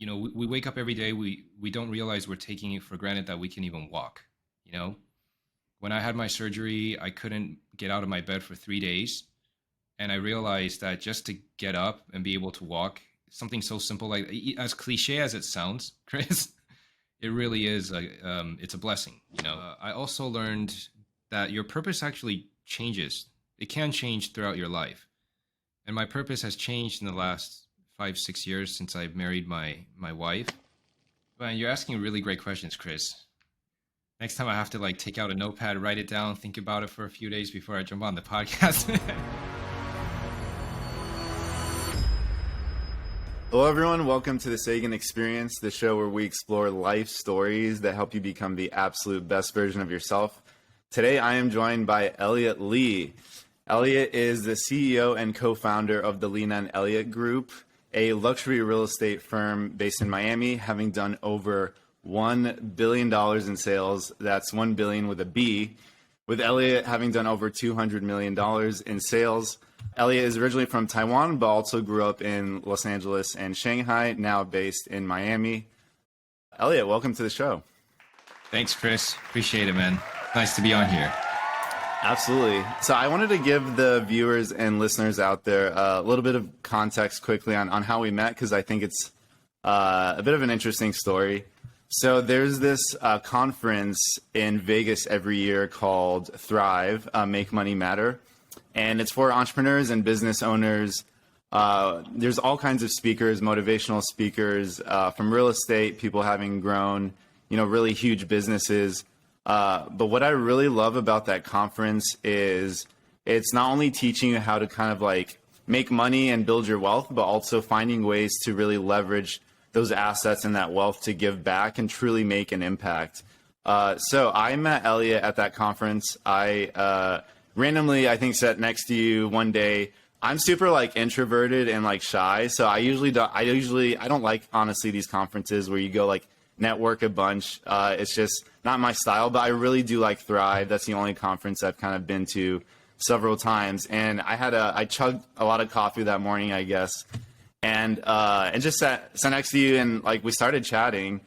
we wake up every day. We don't realize we're taking it for granted that we can even walk. You know, when I had my surgery, I couldn't get out of my bed for 3 days. And I realized that just to get up and be able to walk, something so simple, like as cliche as it sounds, Chris, it really is it's a blessing. I also learned that your purpose actually changes. It can change throughout your life. And my purpose has changed in the last 5, 6 years since I've married my wife. Man, you're asking really great questions, Chris. Next time I have to like take out a notepad, write it down, think about it for a few days before I jump on the podcast. Hello, everyone. Welcome to the Sagan Experience, the show where we explore life stories that help you become the absolute best version of yourself. Today, I am joined by Elliot Lee. Elliot is the CEO and co-founder of the Lena and Elliot Group, a luxury real estate firm based in Miami, having done over $1 billion in sales. That's 1 billion with a B, with Elliot having done over $200 million in sales. Elliot is originally from Taiwan, but also grew up in Los Angeles and Shanghai, now based in Miami. Elliot, welcome to the show. Thanks, Chris. Appreciate it, man. Nice to be on here. Absolutely. So I wanted to give the viewers and listeners out there a little bit of context quickly on how we met, because I think it's a bit of an interesting story. So there's this conference in Vegas every year called Thrive, Make Money Matter. And it's for entrepreneurs and business owners. There's all kinds of speakers, motivational speakers from real estate, people having grown, really huge businesses. But what I really love about that conference is it's not only teaching you how to kind of like make money and build your wealth, but also finding ways to really leverage those assets and that wealth to give back and truly make an impact. So I met Elliot at that conference. I randomly, I think, sat next to you one day. I'm super like introverted and like shy. So I don't like, honestly, these conferences where you go like network a bunch. It's just not my style, but I really do like Thrive. That's the only conference I've kind of been to several times. And I chugged a lot of coffee that morning, I guess. And just sat next to you, and like we started chatting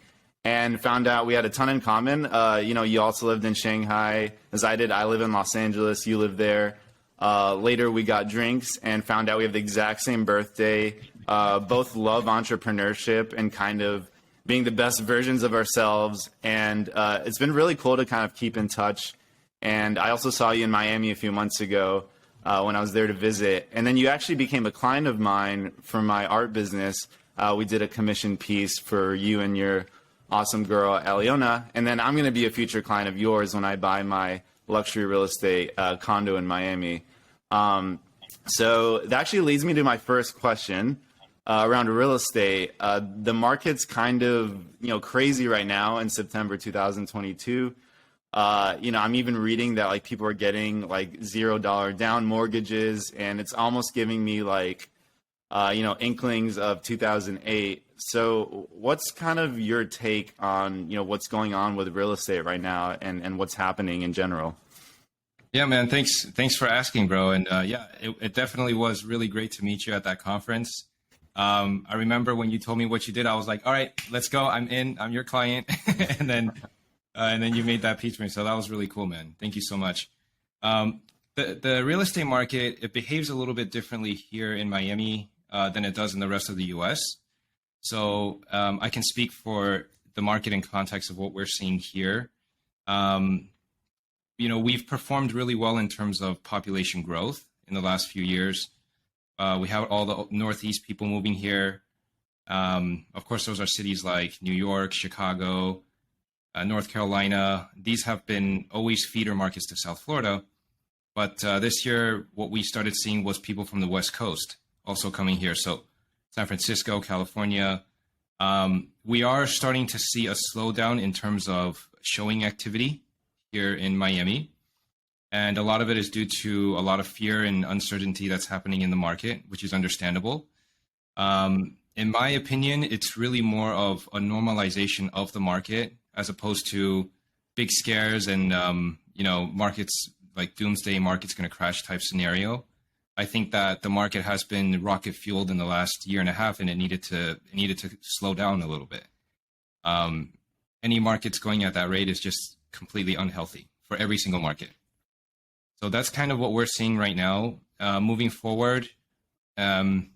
and found out we had a ton in common. You also lived in Shanghai as I did. I live in Los Angeles. You live there. Later, we got drinks and found out we have the exact same birthday. Both love entrepreneurship and kind of being the best versions of ourselves. And it's been really cool to kind of keep in touch. And I also saw you in Miami a few months ago when I was there to visit. And then you actually became a client of mine for my art business. We did a commission piece for you and your awesome girl, Aliona. And then I'm going to be a future client of yours when I buy my luxury real estate condo in Miami. So that actually leads me to my first question around real estate. The market's kind of, crazy right now in September 2022. I'm even reading that like people are getting like $0 down mortgages, and it's almost giving me like, inklings of 2008. So what's kind of your take on, what's going on with real estate right now and what's happening in general? Yeah, man. Thanks for asking, bro. And it definitely was really great to meet you at that conference. I remember when you told me what you did, I was like, all right, let's go. I'm in. I'm your client. and then you made that pitch for me. So that was really cool, man. Thank you so much. The real estate market, it behaves a little bit differently here in Miami than it does in the rest of the U.S. So I can speak for the market in context of what we're seeing here. We've performed really well in terms of population growth in the last few years. We have all the Northeast people moving here. Of course, those are cities like New York, Chicago, North Carolina. These have been always feeder markets to South Florida. But this year, what we started seeing was people from the West Coast also coming here. So San Francisco, California. We are starting to see a slowdown in terms of showing activity here in Miami. And a lot of it is due to a lot of fear and uncertainty that's happening in the market, which is understandable. In my opinion, it's really more of a normalization of the market as opposed to big scares and, markets like doomsday market's going to crash type scenario. I think that the market has been rocket fueled in the last year and a half, and it needed to slow down a little bit. Any markets going at that rate is just completely unhealthy for every single market. So that's kind of what we're seeing right now. Moving forward, here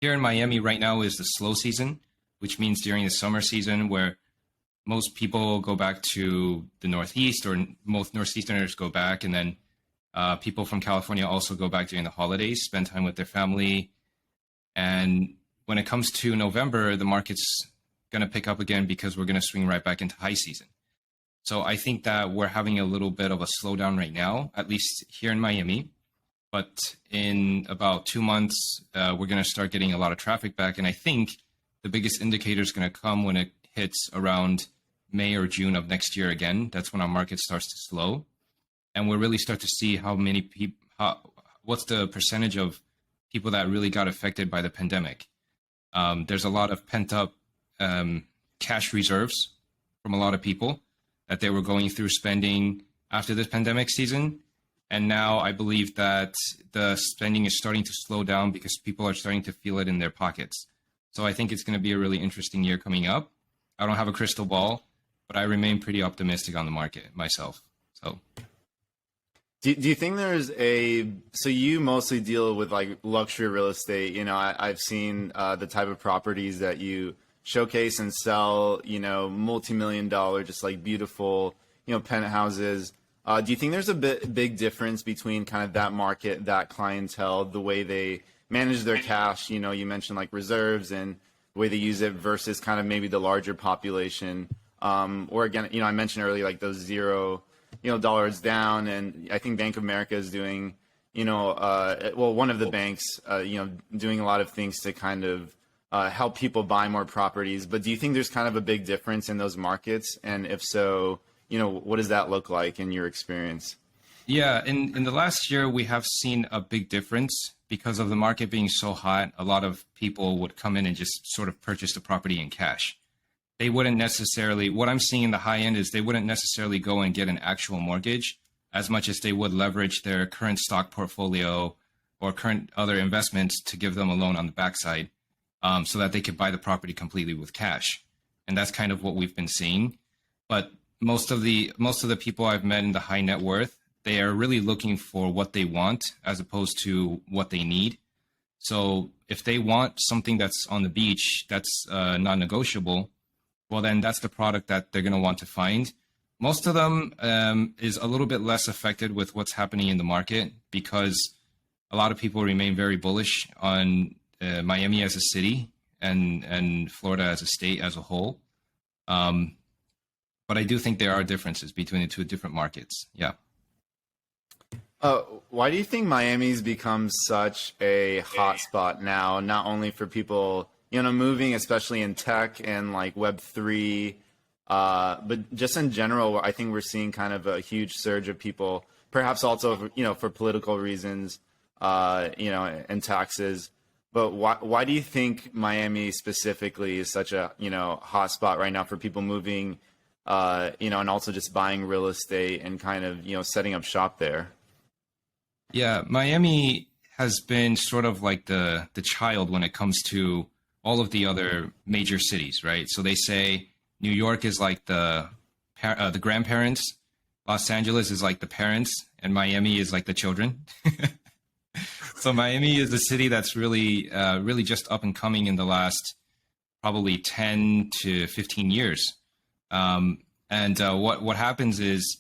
in Miami right now is the slow season, which means during the summer season where most people go back to the Northeast, or most Northeasterners go back, and then people from California also go back during the holidays, spend time with their family. And when it comes to November, the market's going to pick up again because we're going to swing right back into high season. So I think that we're having a little bit of a slowdown right now, at least here in Miami. But in about 2 months, we're going to start getting a lot of traffic back. And I think the biggest indicator is going to come when it hits around May or June of next year again. That's when our market starts to slow. And we'll really start to see how many people, what's the percentage of people that really got affected by the pandemic. There's a lot of pent up cash reserves from a lot of people that they were going through spending after this pandemic season. And now I believe that the spending is starting to slow down because people are starting to feel it in their pockets. So I think it's going to be a really interesting year coming up. I don't have a crystal ball, but I remain pretty optimistic on the market myself. So. Do you think so you mostly deal with like luxury real estate, I've seen the type of properties that you showcase and sell, multi-million-dollar, just like beautiful, penthouses. Do you think there's a big difference between kind of that market, that clientele, the way they manage their cash, you mentioned like reserves and the way they use it versus kind of maybe the larger population? Or again, I mentioned earlier, like those $0 down, and I think Bank of America is doing, one of the banks, doing a lot of things to kind of help people buy more properties. But do you think there's kind of a big difference in those markets? And if so, what does that look like in your experience? Yeah, in the last year, we have seen a big difference because of the market being so hot. A lot of people would come in and just sort of purchase the property in cash. They wouldn't necessarily, what I'm seeing in the high end is they wouldn't necessarily go and get an actual mortgage as much as they would leverage their current stock portfolio or current other investments to give them a loan on the backside, so that they could buy the property completely with cash. And that's kind of what we've been seeing. But most of the people I've met in the high net worth, they are really looking for what they want as opposed to what they need. So if they want something that's on the beach, that's non-negotiable, well, then that's the product that they're going to want to find. Most of them is a little bit less affected with what's happening in the market because a lot of people remain very bullish on Miami as a city and Florida as a state as a whole. But I do think there are differences between the two different markets. Yeah. Why do you think Miami's become such a hotspot now, not only for people moving, especially in tech and like Web3, but just in general? I think we're seeing kind of a huge surge of people, perhaps also, for political reasons, and taxes. But why do you think Miami specifically is such a, hot spot right now for people moving, and also just buying real estate and kind of, setting up shop there? Yeah, Miami has been sort of like the child when it comes to all of the other major cities, right? So they say New York is like the grandparents, Los Angeles is like the parents, and Miami is like the children. So Miami is a city that's really just up and coming in the last probably 10 to 15 years. What happens is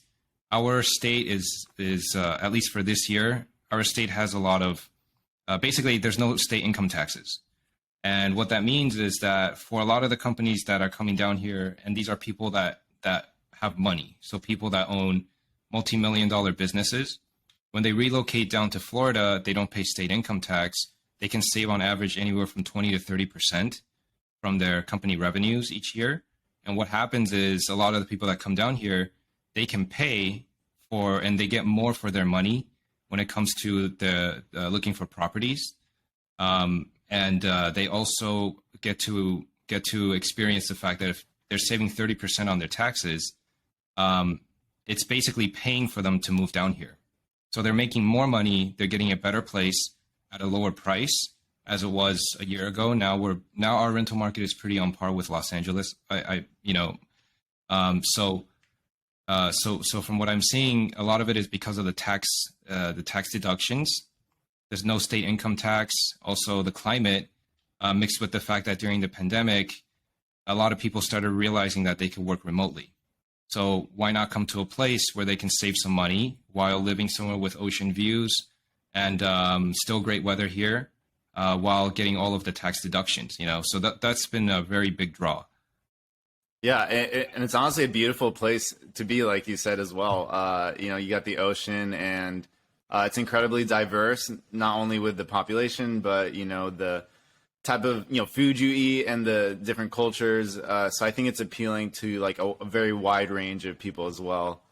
our state is at least for this year, our state has a lot of basically there's no state income taxes. And what that means is that for a lot of the companies that are coming down here, and these are people that have money, so people that own multi-million-dollar businesses, when they relocate down to Florida, they don't pay state income tax. They can save on average anywhere from 20 to 30% from their company revenues each year. And what happens is a lot of the people that come down here, they can pay for, and they get more for their money when it comes to the looking for properties. And they also get to experience the fact that if they're saving 30% on their taxes, it's basically paying for them to move down here. So they're making more money. They're getting a better place at a lower price as it was a year ago. Now our rental market is pretty on par with Los Angeles. So from what I'm seeing, a lot of it is because of the tax deductions. There's no state income tax. Also, the climate mixed with the fact that during the pandemic, a lot of people started realizing that they could work remotely. So why not come to a place where they can save some money while living somewhere with ocean views and still great weather here, while getting all of the tax deductions? So that's been a very big draw. Yeah, and it's honestly a beautiful place to be, like you said as well. You got the ocean, and it's incredibly diverse, not only with the population, but the type of food you eat and the different cultures. So I think it's appealing to like a very wide range of people as well,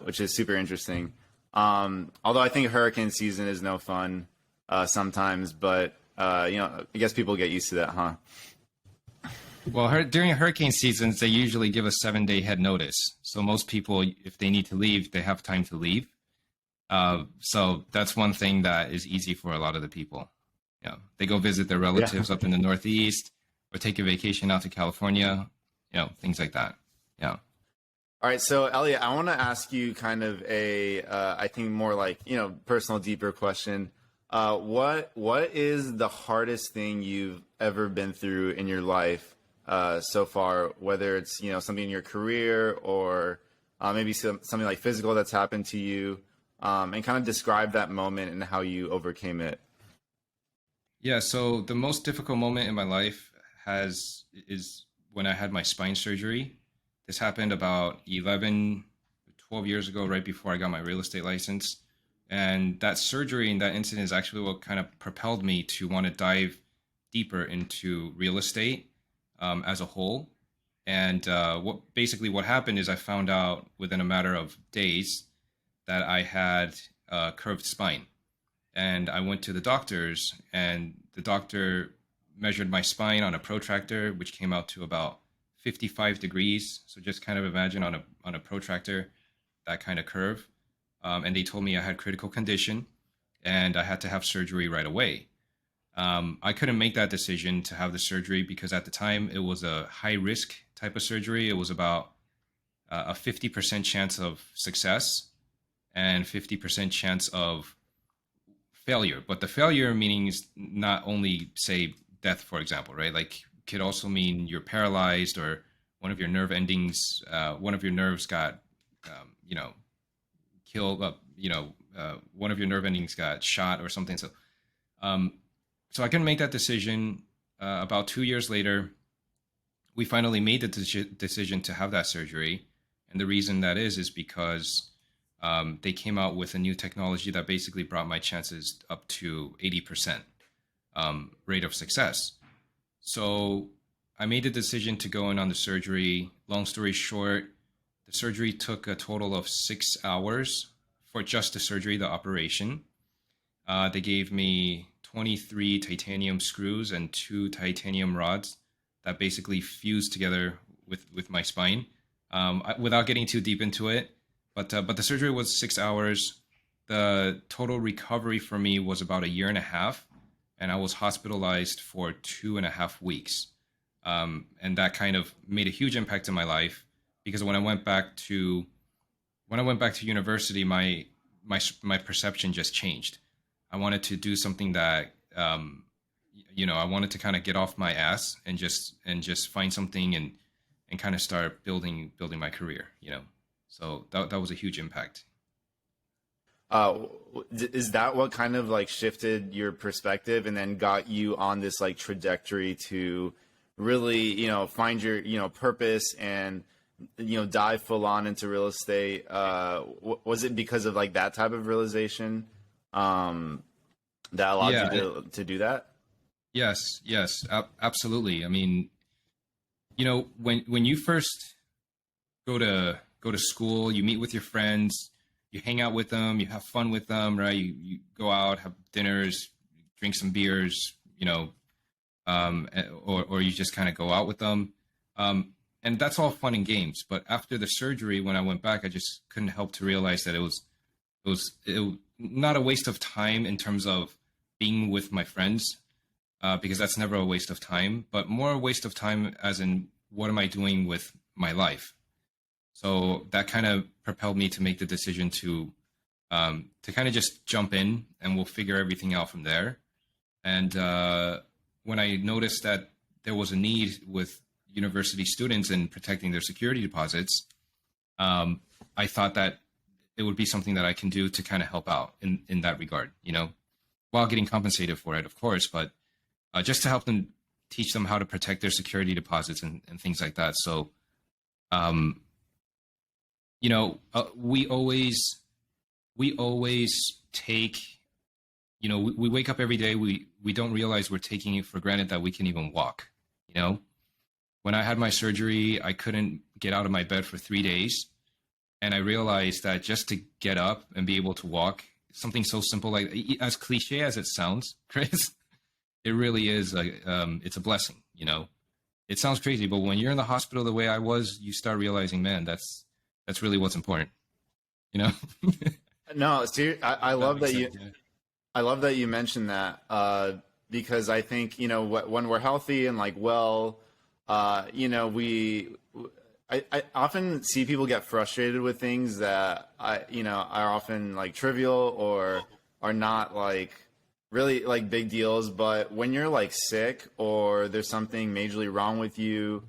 which is super interesting. Although I think hurricane season is no fun sometimes, but I guess people get used to that, huh? Well, during hurricane seasons, they usually give a 7-day head notice. So most people, if they need to leave, they have time to leave. So that's one thing that is easy for a lot of the people. They go visit their relatives up in the Northeast, or take a vacation out to California, things like that. Yeah. All right. So Elliot, I want to ask you kind of I think more like, personal, deeper question. What is the hardest thing you've ever been through in your life so far, whether it's, something in your career or maybe something like physical that's happened to you, and kind of describe that moment and how you overcame it? Yeah, so the most difficult moment in my life is when I had my spine surgery. This happened about 12 years ago, right before I got my real estate license. And that surgery and that incident is actually what kind of propelled me to want to dive deeper into real estate as a whole. And what happened is I found out within a matter of days that I had a curved spine. And I went to the doctors, and the doctor measured my spine on a protractor, which came out to about 55 degrees. So just kind of imagine on a protractor, that kind of curve. And they told me I had critical condition and I had to have surgery right away. I couldn't make that decision to have the surgery because at the time it was a high risk type of surgery. It was about a 50% chance of success and 50% chance of failure. But the failure meaning is not only, say, death, for example, right? Like, could also mean you're paralyzed or one of your nerve endings, one of your nerves got, killed up, one of your nerve endings got shot or something. So I couldn't make that decision. About 2 years later, we finally made the decision to have that surgery. And the reason that is because they came out with a new technology that basically brought my chances up to 80% rate of success. So I made the decision to go in on the surgery. Long story short, the surgery took a total of 6 hours for just the surgery, the operation. They gave me 23 titanium screws and 2 titanium rods that basically fused together with my spine. Without getting too deep into it, but the surgery was 6 hours. The total recovery for me was about a year and a half, and I was hospitalized for 2.5 weeks. And that kind of made a huge impact in my life because when I went back to university, my perception just changed. I wanted to do something that I wanted to kind of get off my ass and just find something and kind of start building my career. So that was a huge impact. Is that what kind of like shifted your perspective and then got you on this like trajectory to really, find your, purpose and, dive full on into real estate? Was it because of like that type of realization that allowed you to do that? Yes, absolutely. I mean, when you first go to school, you meet with your friends, you hang out with them, you have fun with them, right? You go out, have dinners, drink some beers, or you just kind of go out with them. And that's all fun and games. But after the surgery, when I went back, I just couldn't help to realize that it was not a waste of time in terms of being with my friends, because that's never a waste of time, but more a waste of time as in what am I doing with my life? So that kind of propelled me to make the decision to kind of just jump in and we'll figure everything out from there. And when I noticed that there was a need with university students in protecting their security deposits, I thought that it would be something that I can do to kind of help out in that regard, while getting compensated for it, of course, but just to help them, teach them how to protect their security deposits and things like that. So, we always take, we wake up every day, we don't realize we're taking it for granted that we can even walk. When I had my surgery, I couldn't get out of my bed for 3 days. And I realized that just to get up and be able to walk, something so simple, like as cliche as it sounds, Chris, it really is it's a blessing. It sounds crazy, but when you're in the hospital the way I was, you start realizing, man, that's really what's important. No, seriously, I love that you. Yeah. I love that you mentioned that because I think when we're healthy and like well, I often see people get frustrated with things that are often like trivial or are not like really like big deals. But when you're like sick or there's something majorly wrong with you,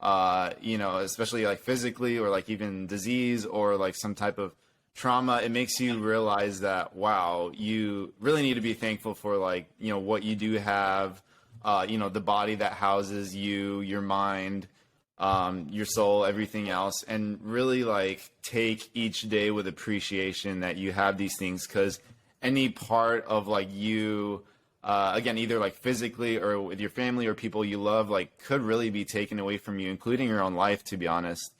especially like physically or like even disease or like some type of trauma, it makes you realize that, wow, you really need to be thankful for like, what you do have, the body that houses you, your mind, your soul, everything else, and really like take each day with appreciation that you have these things, because any part of like you, again, either like physically or with your family or people you love, like could really be taken away from you, including your own life, to be honest.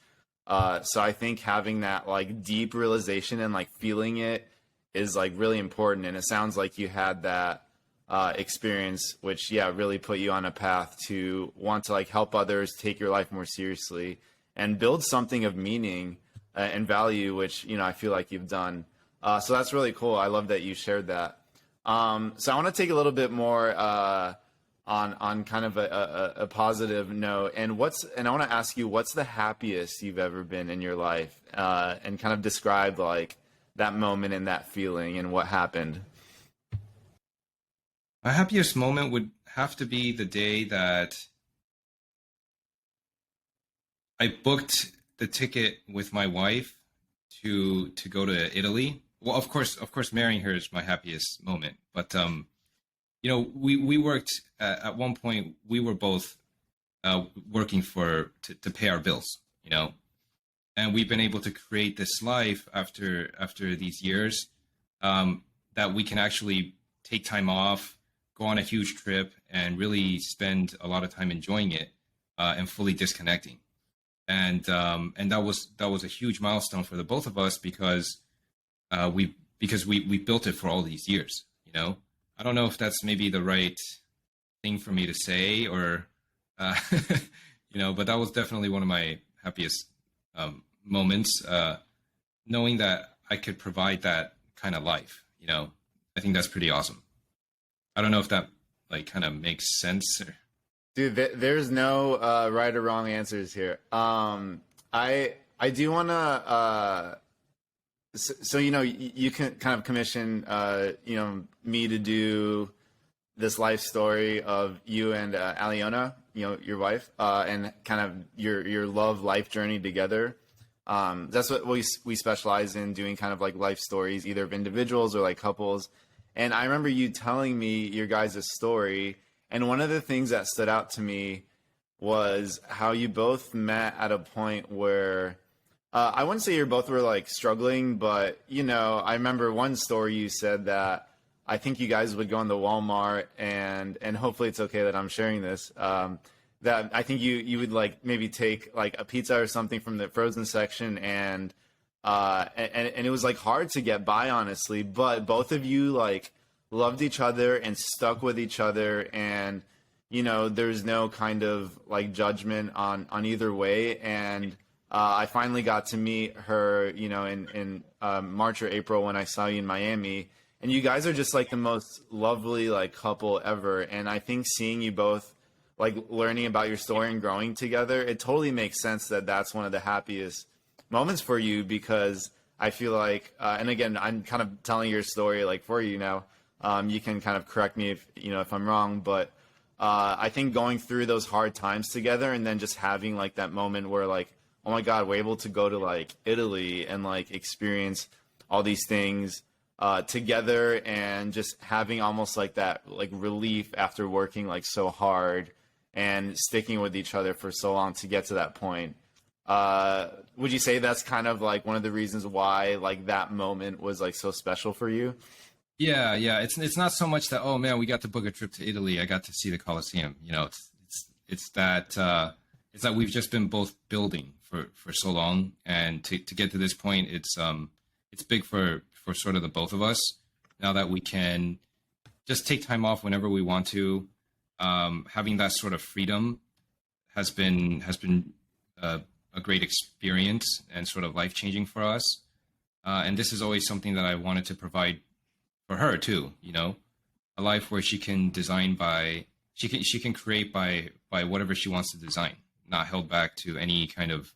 So I think having that like deep realization and like feeling it is like really important. And it sounds like you had that experience, which really put you on a path to want to like help others, take your life more seriously, and build something of meaning and value, which I feel like you've done. So that's really cool. I love that you shared that. So I want to take a little bit more on kind of a positive note, and I want to ask you, what's the happiest you've ever been in your life, and kind of describe like that moment and that feeling and what happened. My happiest moment would have to be the day that I booked the ticket with my wife to go to Italy. Well, of course, marrying her is my happiest moment. But we worked at one point. We were both working to pay our bills. And we've been able to create this life after these years, that we can actually take time off, go on a huge trip, and really spend a lot of time enjoying it and fully disconnecting. And that was a huge milestone for the both of us, because we built it for all these years. I don't know if that's maybe the right thing for me to say, or but that was definitely one of my happiest moments, knowing that I could provide that kind of life. I think that's pretty awesome. I don't know if that like kind of makes sense. Dude, there's no right or wrong answers here. I do want to so you can kind of commission me to do this life story of you and Aliona, your wife, and kind of your love life journey together. That's what we specialize in, doing kind of like life stories, either of individuals or like couples. And I remember you telling me your guys' story, and one of the things that stood out to me was how you both met at a point where I wouldn't say you both were like struggling, but I remember one story you said that I think you guys would go into Walmart, and hopefully it's okay that I'm sharing this. That I think you would like maybe take like a pizza or something from the frozen section, and it was like hard to get by, honestly, but both of you like loved each other and stuck with each other, and there's no kind of like judgment on either way, and I finally got to meet her, you know, in March or April when I saw you in Miami. And you guys are just like the most lovely like couple ever. And I think seeing you both like learning about your story and growing together, it totally makes sense that that's one of the happiest moments for you because I feel like, and again, I'm kind of telling your story like for you now. You can kind of correct me if you know if I'm wrong, but I think going through those hard times together and then just having like that moment where like, oh my God, we're able to go to like Italy and like experience all these things together and just having almost like that like relief after working like so hard and sticking with each other for so long to get to that point. Would you say that's kind of like one of the reasons why like that moment was like so special for you? Yeah, yeah. It's not so much that, oh man, we got to book a trip to Italy. I got to see the Colosseum. You know, it's that we've just been both building for so long, and to get to this point, it's big for sort of the both of us. Now that we can just take time off whenever we want to, having that sort of freedom has been a great experience and sort of life changing for us. And this is always something that I wanted to provide for her too, you know, a life where she can design by she can create by whatever she wants to design, not held back to any kind of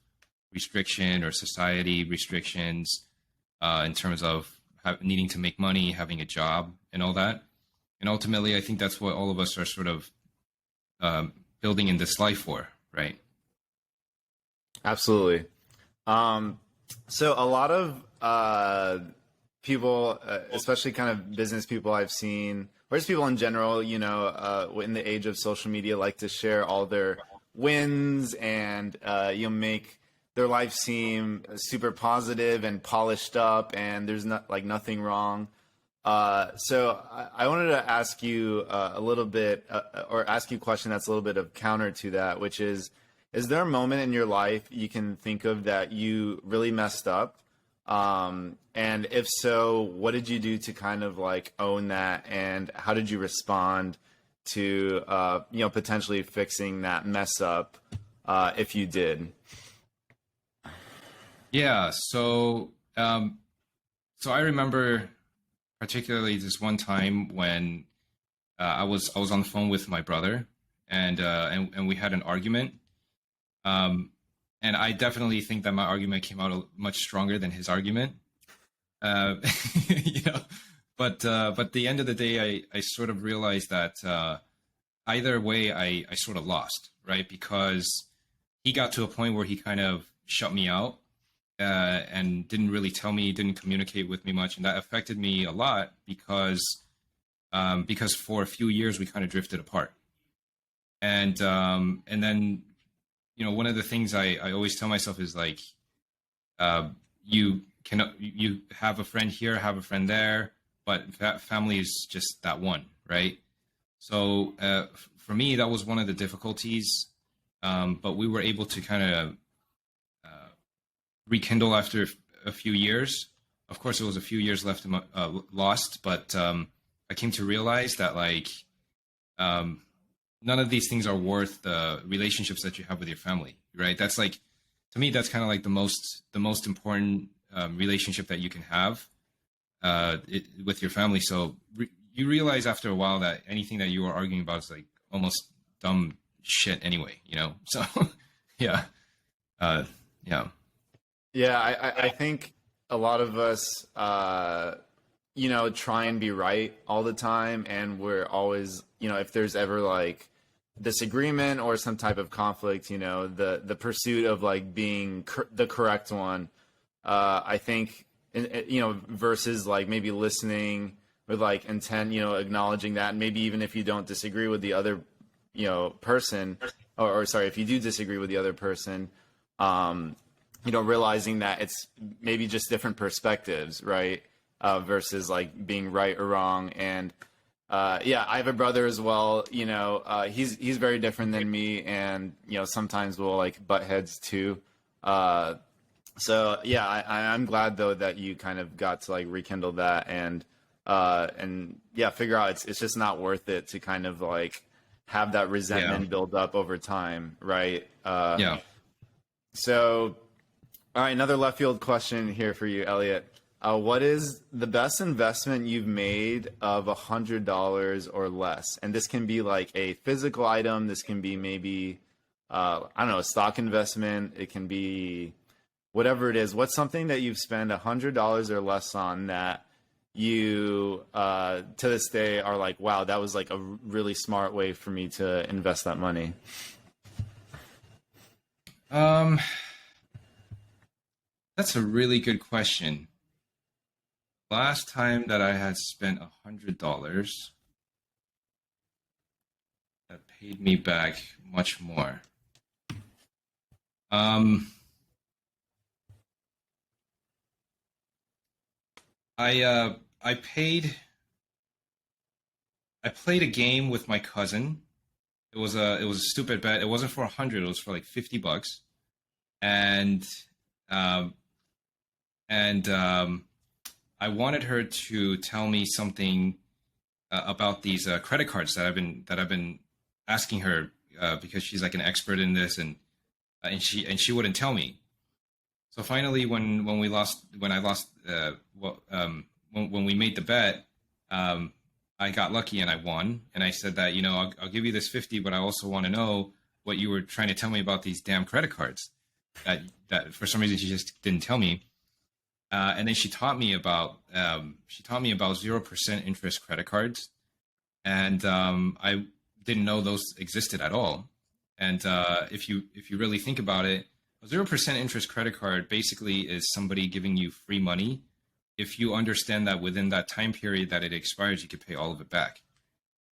restriction or society restrictions in terms of needing to make money, having a job, and all that. And ultimately, I think that's what all of us are sort of building in this life for, right? Absolutely. So a lot of people, especially kind of business people I've seen, or just people in general, you know, in the age of social media, like to share all their wins and you know, make their life seem super positive and polished up, and there's not like nothing wrong. So I wanted to ask you a little bit, or ask you a question that's a little bit of counter to that, which is there a moment in your life you can think of that you really messed up? And if so, what did you do to kind of like own that, and how did you respond to you know, potentially fixing that mess up if you did? Yeah. So I remember particularly this one time when I was on the phone with my brother, and we had an argument. And I definitely think that my argument came out much stronger than his argument. You know, but at the end of the day, I sort of realized that either way, I sort of lost, right? Because he got to a point where he kind of shut me out and didn't really tell me, didn't communicate with me much, and that affected me a lot because for a few years we kind of drifted apart, and then, you know, one of the things I always tell myself is like, you have a friend here, have a friend there, but that family is just that one, right? So for me, that was one of the difficulties, but we were able to kind of rekindle after a few years. Of course, it was a few years left lost, but I came to realize that like none of these things are worth the relationships that you have with your family, right? That's like, to me, that's kind of like the most important relationship that you can have with your family. So you realize after a while that anything that you are arguing about is like almost dumb shit anyway, you know? So yeah. Yeah. Yeah, I think a lot of us, you know, try and be right all the time. And we're always, you know, if there's ever like disagreement or some type of conflict, you know, the pursuit of like being the correct one, I think, you know, versus like maybe listening with like intent, you know, acknowledging that. And maybe even if you don't disagree with the other, you know, person, or sorry, if you do disagree with the other person, you know, realizing that it's maybe just different perspectives, right? Versus like being right or wrong. And yeah, I have a brother as well. You know, he's very different than me, and you know, sometimes we'll like butt heads too. So yeah, I'm glad though that you kind of got to like rekindle that, and yeah, figure out it's just not worth it to kind of like have that resentment build up over time, right? Yeah. So All right, another left field question here for you, Elliot. What is the best investment you've made of $100 or less? And this can be like a physical item. This can be maybe, I don't know, a stock investment. It can be whatever it is. What's something that you've spent $100 or less on that you, to this day, are like, wow, that was like a really smart way for me to invest that money? That's a really good question. Last time that I had spent $100 that paid me back much more. Um, I played a game with my cousin. It was a stupid bet. It wasn't for 100. It was for like $50, and um, and I wanted her to tell me something about these credit cards that I've been asking her because she's like an expert in this, and she wouldn't tell me. So finally, when I lost, when we made the bet, I got lucky and I won. And I said that, I'll give you this 50, but I also want to know what you were trying to tell me about these damn credit cards that for some reason she just didn't tell me. And then she taught me about 0% interest credit cards, and I didn't know those existed at all. And if you really think about it, a 0% interest credit card basically is somebody giving you free money if you understand that within that time period that it expires, you could pay all of it back.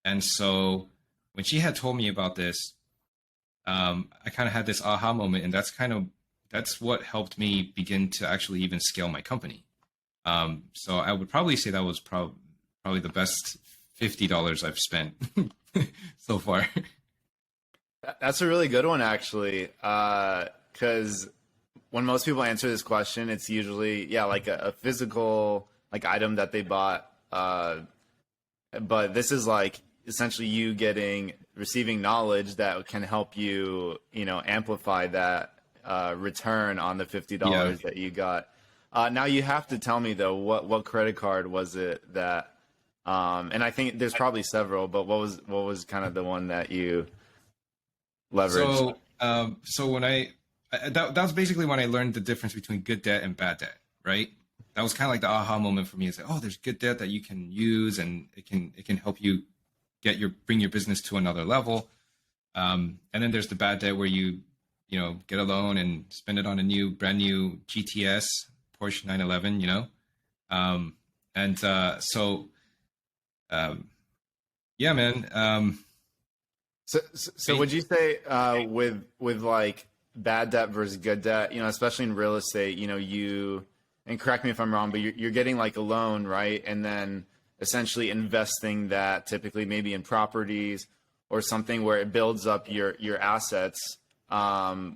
And so when she had told me about this, I kind of had this aha moment, and that's what helped me begin to actually even scale my company. So I would probably say that was probably the best $50 I've spent so far. That's a really good one, actually, because when most people answer this question, it's usually, yeah, like a physical like item that they bought. But this is like essentially you receiving knowledge that can help you, amplify that return on the $50 that you got. Now you have to tell me though, what credit card was it that, and I think there's probably several, but what was kind of the one that you leveraged? So when that was basically when I learned the difference between good debt and bad debt, right? That was kind of like the aha moment for me. It's like, oh, there's good debt that you can use, and it can help you bring your business to another level. And then there's the bad debt where you get a loan and spend it on a brand new GTS Porsche 911, yeah, man. So would you say with like bad debt versus good debt, especially in real estate, and correct me if I'm wrong, but you're getting like a loan, right? And then essentially investing that typically maybe in properties or something where it builds up your assets,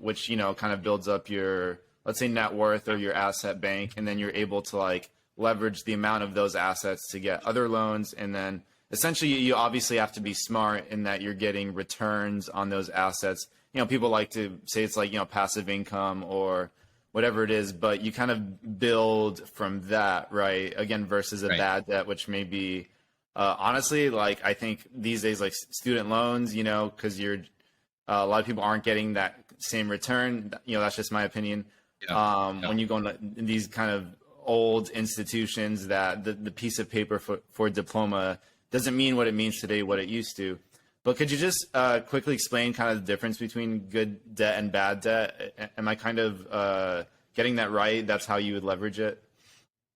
which, kind of builds up your, let's say, net worth or your asset bank. And then you're able to like leverage the amount of those assets to get other loans. And then essentially you obviously have to be smart in that you're getting returns on those assets. People like to say it's like, passive income or whatever it is, but you kind of build from that, right? Again, versus a bad debt, which may be, honestly, like I think these days, like student loans, because a lot of people aren't getting that same return. That's just my opinion. When you go into these kind of old institutions, that the piece of paper for diploma doesn't mean what it means today, what it used to. But could you just quickly explain kind of the difference between good debt and bad debt? Am I kind of getting that right? That's how you would leverage it?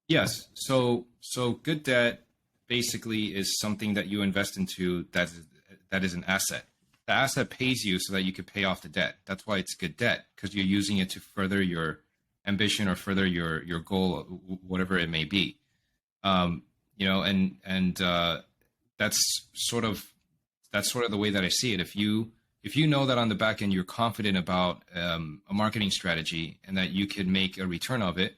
Yes. So good debt basically is something that you invest into that is an asset. The asset pays you so that you could pay off the debt. That's why it's good debt, because you're using it to further your ambition or further your goal, whatever it may be. That's sort of the way that I see it. If you know that on the back end you're confident about a marketing strategy and that you can make a return of it,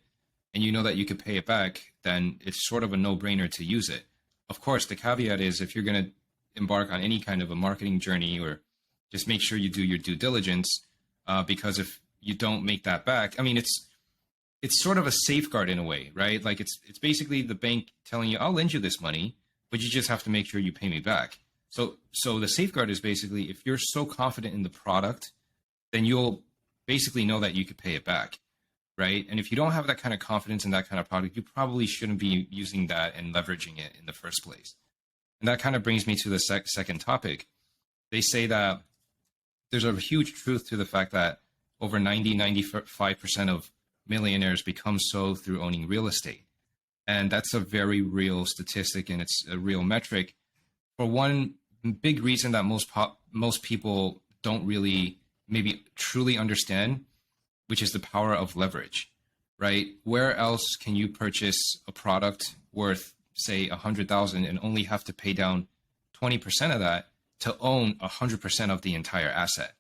and you know that you could pay it back, then it's sort of a no-brainer to use it. Of course, the caveat is if you're going to embark on any kind of a marketing journey, or just make sure you do your due diligence, because if you don't make that back, I mean, it's sort of a safeguard in a way, right? Like it's basically the bank telling you, I'll lend you this money, but you just have to make sure you pay me back. So the safeguard is basically, if you're so confident in the product, then you'll basically know that you could pay it back, right? And if you don't have that kind of confidence in that kind of product, you probably shouldn't be using that and leveraging it in the first place. And that kind of brings me to the second topic. They say that there's a huge truth to the fact that over 95% of millionaires become so through owning real estate. And that's a very real statistic, and it's a real metric. For one big reason that most people don't really maybe truly understand, which is the power of leverage, right? Where else can you purchase a product worth, say, 100,000 and only have to pay down 20% of that to own 100% of the entire asset,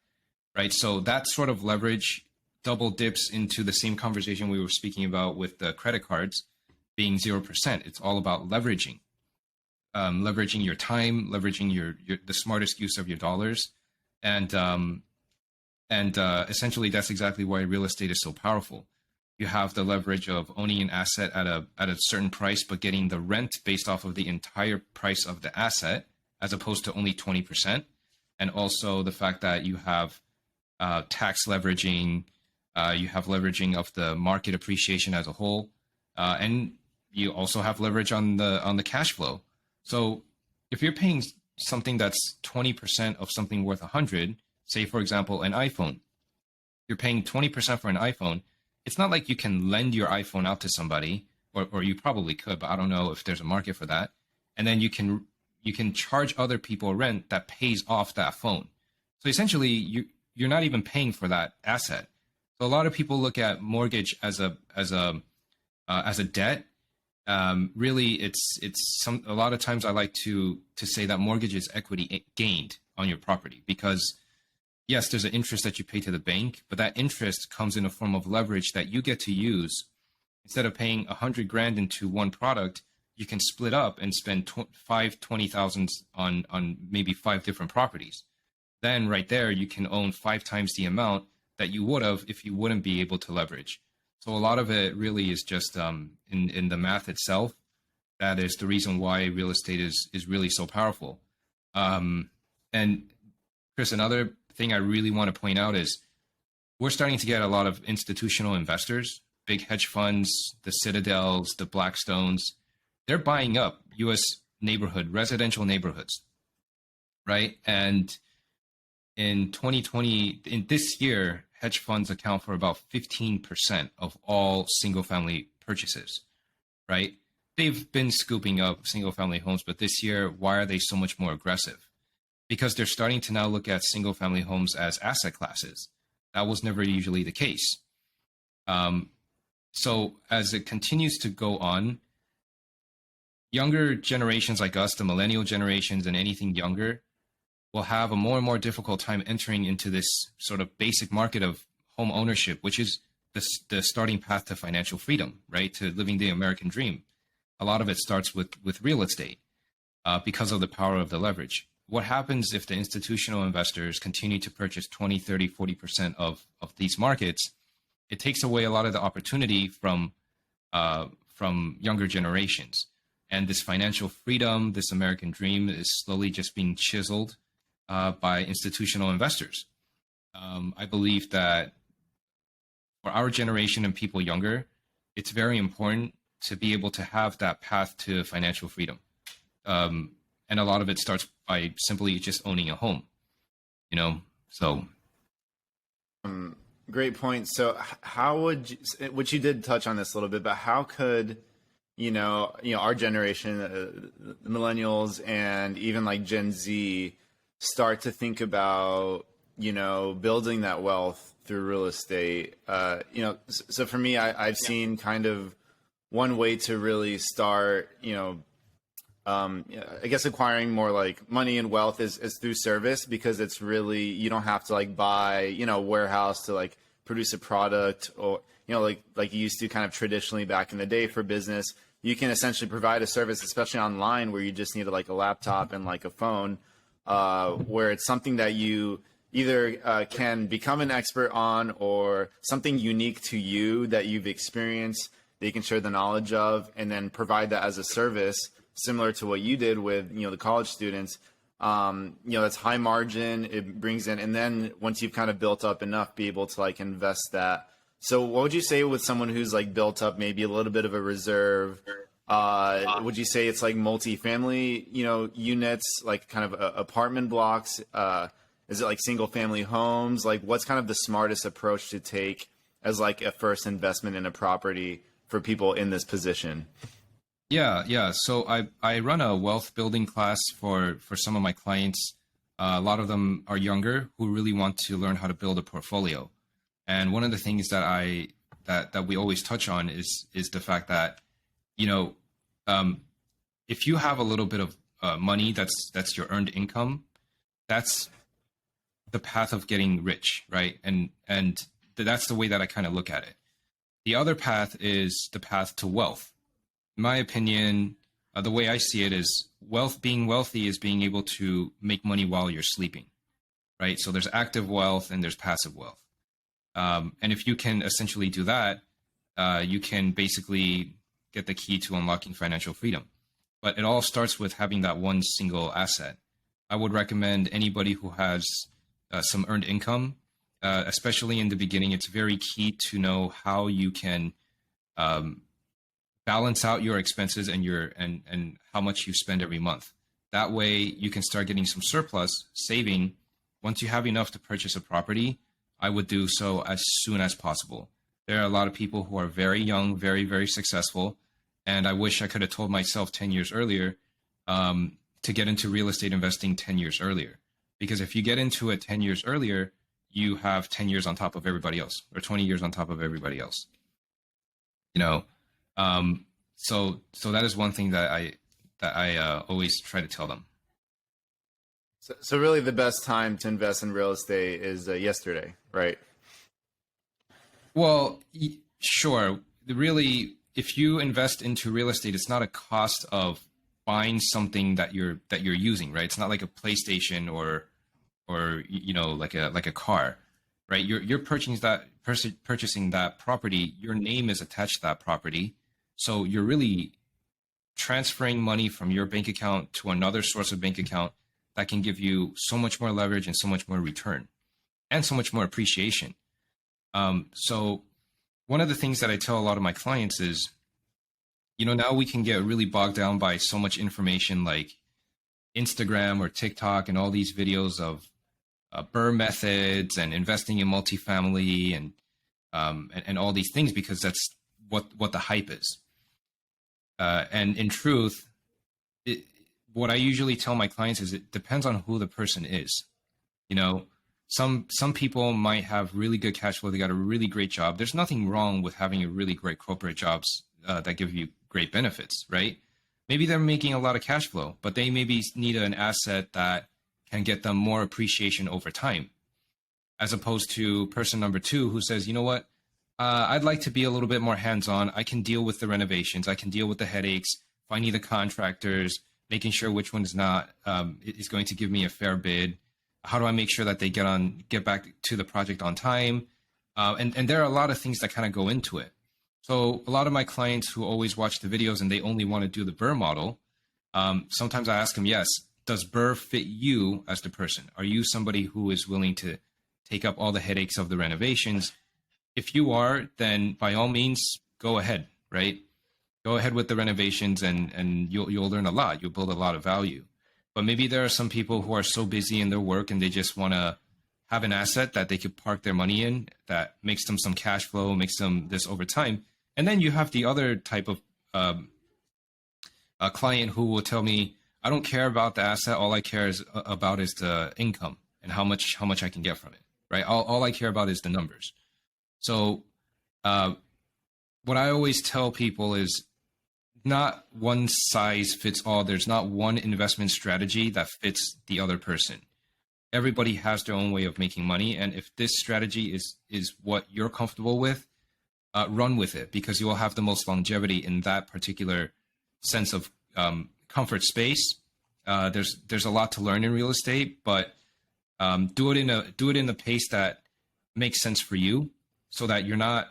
right? So that sort of leverage double dips into the same conversation we were speaking about with the credit cards being 0%. It's all about leveraging, leveraging your time, leveraging your the smartest use of your dollars, and essentially that's exactly why real estate is so powerful. You have the leverage of owning an asset at a certain price, but getting the rent based off of the entire price of the asset, as opposed to only 20%. And also the fact that you have tax leveraging, you have leveraging of the market appreciation as a whole, and you also have leverage on the cash flow. So if you're paying something that's 20% of something worth 100, say for example an iPhone, you're paying 20% for an iPhone. It's not like you can lend your iPhone out to somebody, or you probably could, but I don't know if there's a market for that. And then you can charge other people rent that pays off that phone. So essentially you're not even paying for that asset. So a lot of people look at mortgage as a debt. Really, it's a lot of times I like to say that mortgage is equity gained on your property, because yes, there's an interest that you pay to the bank, but that interest comes in a form of leverage that you get to use. Instead of paying 100 grand into one product, you can split up and spend 20,000 on maybe 5 different properties. Then right there, you can own 5 times the amount that you would have if you wouldn't be able to leverage. So a lot of it really is just in the math itself. That is the reason why real estate is really so powerful. And Chris, another thing I really want to point out is we're starting to get a lot of institutional investors, big hedge funds, the Citadels, the Blackstones. They're buying up U.S. residential neighborhoods, right? And in 2020, in this year, hedge funds account for about 15% of all single-family purchases, right? They've been scooping up single-family homes, but this year, why are they so much more aggressive? Because they're starting to now look at single-family homes as asset classes. That was never usually the case. So as it continues to go on, younger generations like us, the millennial generations and anything younger, will have a more and more difficult time entering into this sort of basic market of home ownership, which is the starting path to financial freedom, right? To living the American dream. A lot of it starts with real estate because of the power of the leverage. What happens if the institutional investors continue to purchase 20, 30, 40% of these markets? It takes away a lot of the opportunity from younger generations. And this financial freedom, this American dream is slowly just being chiseled by institutional investors. I believe that for our generation and people younger, it's very important to be able to have that path to financial freedom. And a lot of it starts by simply just owning a home, so. Great point. So how would you, which you did touch on this a little bit, but how could, our generation, the millennials and even like Gen Z start to think about, building that wealth through real estate? So for me, I've seen kind of one way to really start, I guess acquiring more like money and wealth is through service, because it's really, you don't have to like buy, a warehouse to like produce a product, or, like you used to kind of traditionally back in the day for business. You can essentially provide a service, especially online, where you just need like a laptop and like a phone, where it's something that you either can become an expert on, or something unique to you that you've experienced that you can share the knowledge of, and then provide that as a service, similar to what you did with the college students. That's high margin. It brings in, and then once you've kind of built up enough, be able to like invest that. So what would you say with someone who's like built up maybe a little bit of a reserve? Would you say it's like multi-family, units, like kind of apartment blocks? Is it like single family homes? Like, what's kind of the smartest approach to take as like a first investment in a property for people in this position? Yeah. So I run a wealth building class for some of my clients. A lot of them are younger who really want to learn how to build a portfolio. And one of the things that that we always touch on is the fact that, if you have a little bit of money, that's your earned income, that's the path of getting rich, right? And that's the way that I kind of look at it. The other path is the path to wealth. In my opinion, the way I see it is being wealthy is being able to make money while you're sleeping, right? So there's active wealth and there's passive wealth. And if you can essentially do that, you can basically get the key to unlocking financial freedom. But it all starts with having that one single asset. I would recommend anybody who has some earned income, especially in the beginning. It's very key to know how you can balance out your expenses and how much you spend every month. That way you can start getting some surplus saving. Once you have enough to purchase a property, I would do so as soon as possible. There are a lot of people who are very young, very, very successful. And I wish I could have told myself 10 years earlier to get into real estate investing 10 years earlier. Because if you get into it 10 years earlier, you have 10 years on top of everybody else, or 20 years on top of everybody else. So that is one thing that I always try to tell them. So really the best time to invest in real estate is yesterday, right? Well, sure. Really, if you invest into real estate, it's not a cost of buying something that you're using, right? It's not like a PlayStation or like a car, right? You're purchasing that property. Your name is attached to that property, so you're really transferring money from your bank account to another source of bank account that can give you so much more leverage and so much more return and so much more appreciation. So one of the things that I tell a lot of my clients is, now we can get really bogged down by so much information like Instagram or TikTok and all these videos of BRRRR methods and investing in multifamily and all these things, because that's what the hype is. And in truth, what I usually tell my clients is it depends on who the person is. Some people might have really good cash flow. They got a really great job. There's nothing wrong with having a really great corporate jobs that give you great benefits, right? Maybe they're making a lot of cash flow, but they maybe need an asset that can get them more appreciation over time, as opposed to person number two who says, you know what, I'd like to be a little bit more hands-on. I can deal with the renovations. I can deal with the headaches, finding the contractors, making sure which one is going to give me a fair bid. How do I make sure that they get back to the project on time? And there are a lot of things that kind of go into it. So a lot of my clients who always watch the videos and they only want to do the BRRRR model, sometimes I ask them, yes, does BRRRR fit you as the person? Are you somebody who is willing to take up all the headaches of the renovations? If you are, then by all means, go ahead, right? Go ahead with the renovations and you'll learn a lot. You'll build a lot of value. But maybe there are some people who are so busy in their work and they just want to have an asset that they could park their money in that makes them some cash flow, makes them this over time. And then you have the other type of a client who will tell me, I don't care about the asset. All I care about is the income and how much I can get from it, right? All I care about is the numbers. So what I always tell people is not one size fits all. There's not one investment strategy that fits the other person. Everybody has their own way of making money. And if this strategy is what you're comfortable with, run with it, because you will have the most longevity in that particular sense of comfort space. There's a lot to learn in real estate, but Do it in a pace that makes sense for you, so that you're not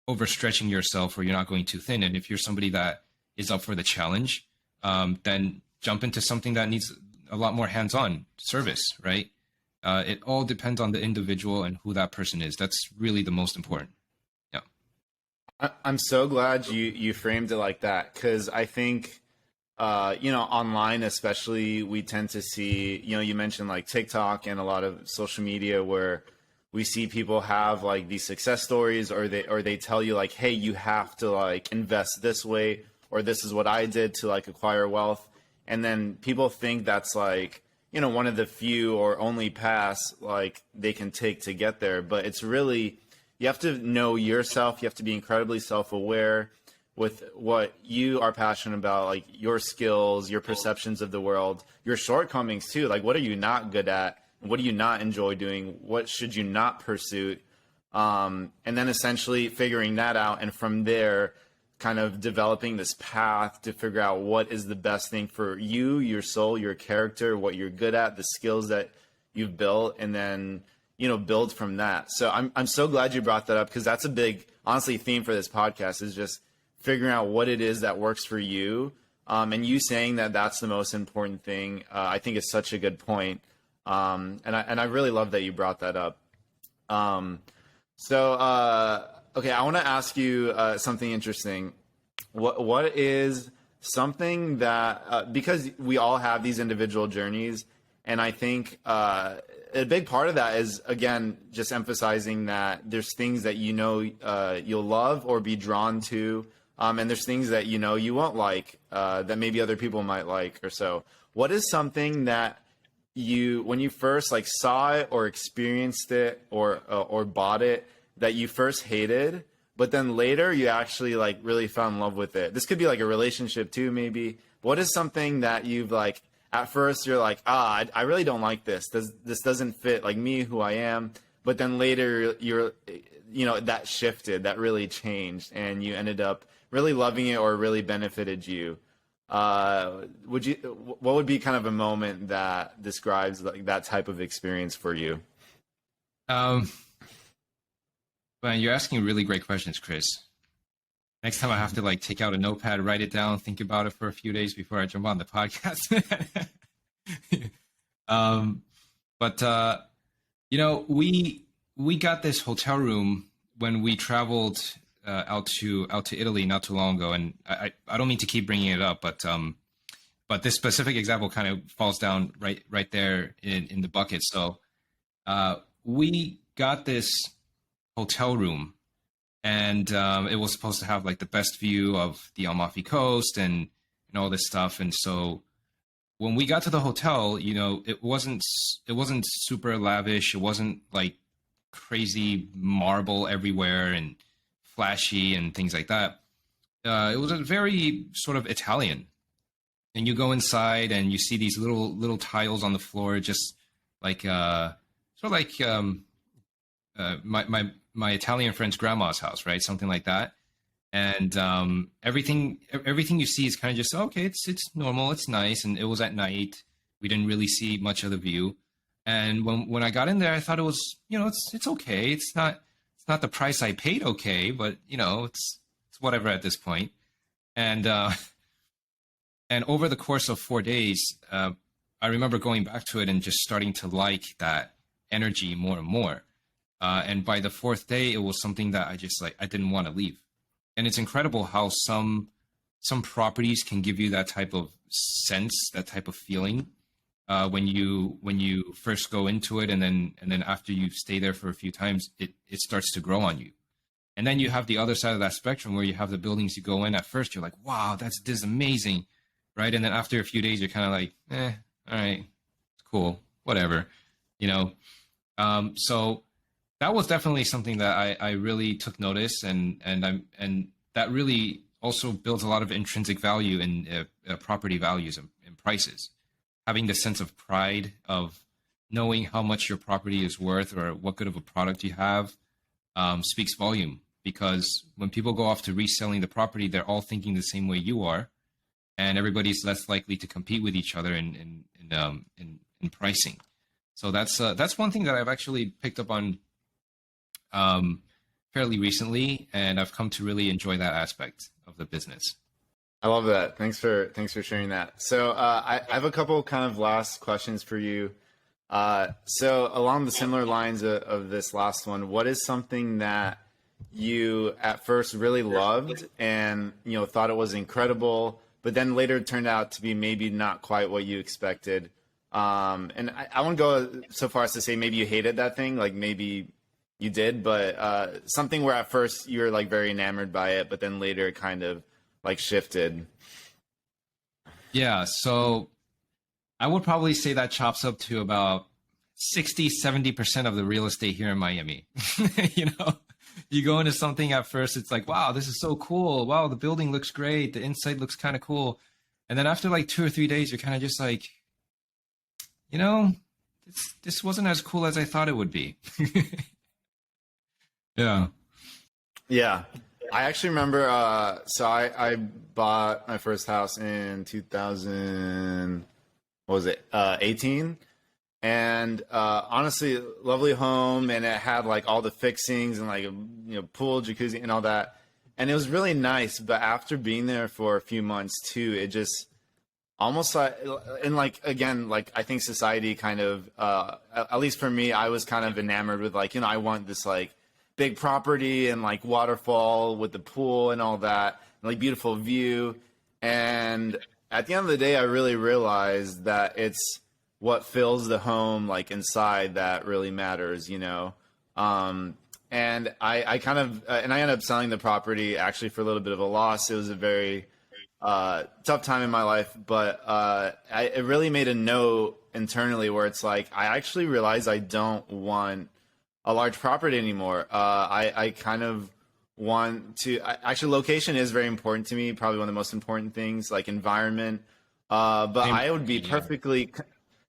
overstretching yourself or you're not going too thin. And if you're somebody that is up for the challenge, then jump into something that needs a lot more hands-on service, right? It all depends on the individual and who that person is. That's really the most important. Yeah. I'm so glad you framed it like that, because I think, online especially, we tend to see, you mentioned like TikTok and a lot of social media where we see people have like these success stories, or they tell you like, hey, you have to like invest this way, or this is what I did to like acquire wealth. And then people think that's like, one of the few or only paths like they can take to get there. But it's really, you have to know yourself. You have to be incredibly self-aware with what you are passionate about, like your skills, your perceptions of the world, your shortcomings too. Like, what are you not good at? What do you not enjoy doing? What should you not pursue? And then essentially figuring that out. And from there, kind of developing this path to figure out what is the best thing for you, your soul, your character, what you're good at, the skills that you've built, and then, build from that. So I'm so glad you brought that up, because that's a big, honestly, theme for this podcast, is just figuring out what it is that works for you. And you saying that that's the most important thing, I think is such a good point. And I really love that you brought that up. Okay, I want to ask you something interesting. What is something that, because we all have these individual journeys, and I think a big part of that is, again, just emphasizing that there's things that you'll love or be drawn to, and there's things that you won't like, that maybe other people might like or so. What is something that when you first like saw it or experienced it or bought it, that you first hated, but then later you actually like really fell in love with it? This could be like a relationship too, maybe. What is something that you've like, at first you're like, I really don't like this. This doesn't fit like me, who I am. But then later that shifted, that really changed, and you ended up really loving it or really benefited you. What would be kind of a moment that describes like that type of experience for you? Man, you're asking really great questions, Chris. Next time I have to like take out a notepad, write it down, think about it for a few days before I jump on the podcast. We got this hotel room when we traveled out to Italy not too long ago, and I don't mean to keep bringing it up, but this specific example kind of falls down right there in the bucket. So we got this hotel room, and it was supposed to have like the best view of the Amalfi Coast and all this stuff. And so when we got to the hotel, it wasn't super lavish. It wasn't like crazy marble everywhere and flashy and things like that. It was a very sort of Italian. And you go inside and you see these little tiles on the floor, just like my Italian friend's grandma's house, right? Something like that. And everything you see is kind of just, okay, it's normal, it's nice. And it was at night. We didn't really see much of the view. And when I got in there, I thought it was, it's okay. It's not the price I paid, okay, but it's whatever at this point. And over the course of 4 days, I remember going back to it and just starting to like that energy more and more. And by the fourth day, it was something that I didn't want to leave. And it's incredible how some properties can give you that type of sense, that type of feeling, when you first go into it, and then after you stay there for a few times, it starts to grow on you. And then you have the other side of that spectrum where you have the buildings you go in. At first, you're like, wow, this is amazing, right? And then after a few days, you're kind of like, all right, it's cool, whatever, So that was definitely something that I really took notice, and that really also builds a lot of intrinsic value in property values and prices. Having the sense of pride of knowing how much your property is worth or what good of a product you have speaks volume. Because when people go off to reselling the property, they're all thinking the same way you are, and everybody's less likely to compete with each other in pricing. So that's one thing that I've actually picked up on fairly recently, and I've come to really enjoy that aspect of the business. I love that. Thanks for sharing that. So I have a couple kind of last questions for you. So along the similar lines of this last one, what is something that you at first really loved and thought it was incredible, but then later turned out to be maybe not quite what you expected? And I won't go so far as to say maybe you hated that thing, like maybe you did, but something where at first you were like very enamored by it, but then later it kind of like shifted. Yeah, so I would probably say that chops up to about 60-70% of the real estate here in Miami. You know, you go into something at first, it's like, wow, this is so cool. Wow, the building looks great. The inside looks kind of cool. And then after like 2 or 3 days, you're kind of just like, you know, this wasn't as cool as I thought it would be. Yeah. Yeah. I actually remember, so I bought my first house in 2000, what was it, 18? And honestly, lovely home, and it had like all the fixings and like, pool, jacuzzi and all that. And it was really nice, but after being there for a few months too, it just almost like, and like, again, like I think society kind of, at least for me, I was kind of enamored with like, I want this like big property and like waterfall with the pool and all that, and like beautiful view. And at the end of the day, I really realized that it's what fills the home like inside that really matters, and I kind of, and I ended up selling the property actually for a little bit of a loss. It was a very tough time in my life, but it really made a note internally where it's like, I actually realized I don't want a large property anymore. I kind of want to, actually location is very important to me, probably one of the most important things, like environment. But I would be perfectly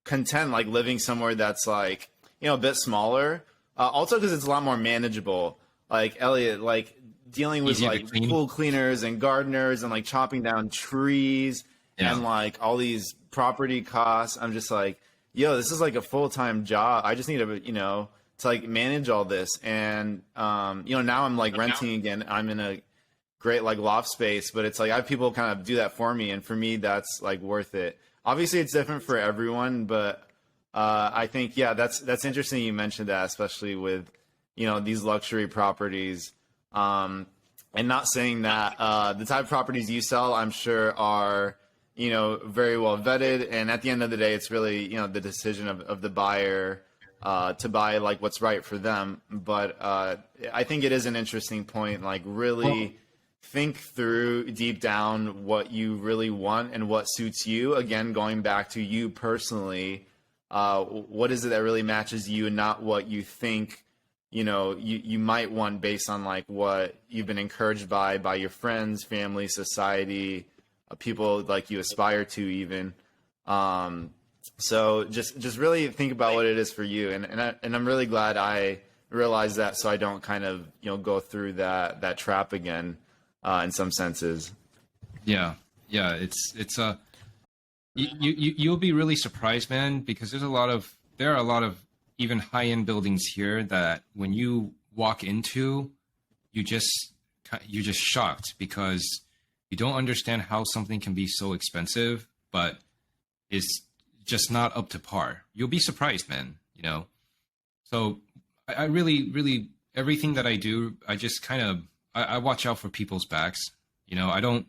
content like living somewhere that's like, a bit smaller. Also because it's a lot more manageable. Like Elliot, like dealing with like pool cleaners and gardeners and like chopping down trees and like all these property costs. I'm just like, this is like a full-time job. I just need to, to like manage all this. And, now I'm like renting again. I'm in a great like loft space, but it's like I have people kind of do that for me. And for me, that's like worth it. Obviously it's different for everyone, but I think, that's interesting. You mentioned that, especially with, these luxury properties. And not saying that the type of properties you sell, I'm sure are, very well vetted. And at the end of the day, it's really, the decision of the buyer to buy like what's right for them. But I think it is an interesting point, like really think through deep down what you really want and what suits you. Again, going back to you personally, what is it that really matches you and not what you think, you might want based on like what you've been encouraged by your friends, family, society, people like you aspire to even. So just really think about what it is for you. And I'm really glad I realized that, so I don't kind of, go through that trap again, in some senses. Yeah. You'll be really surprised, man, because there are a lot of even high-end buildings here that when you walk into, you're just shocked because you don't understand how something can be so expensive, but is just not up to par. You'll be surprised, man. So I really everything that I do, I just kind of I watch out for people's backs. I don't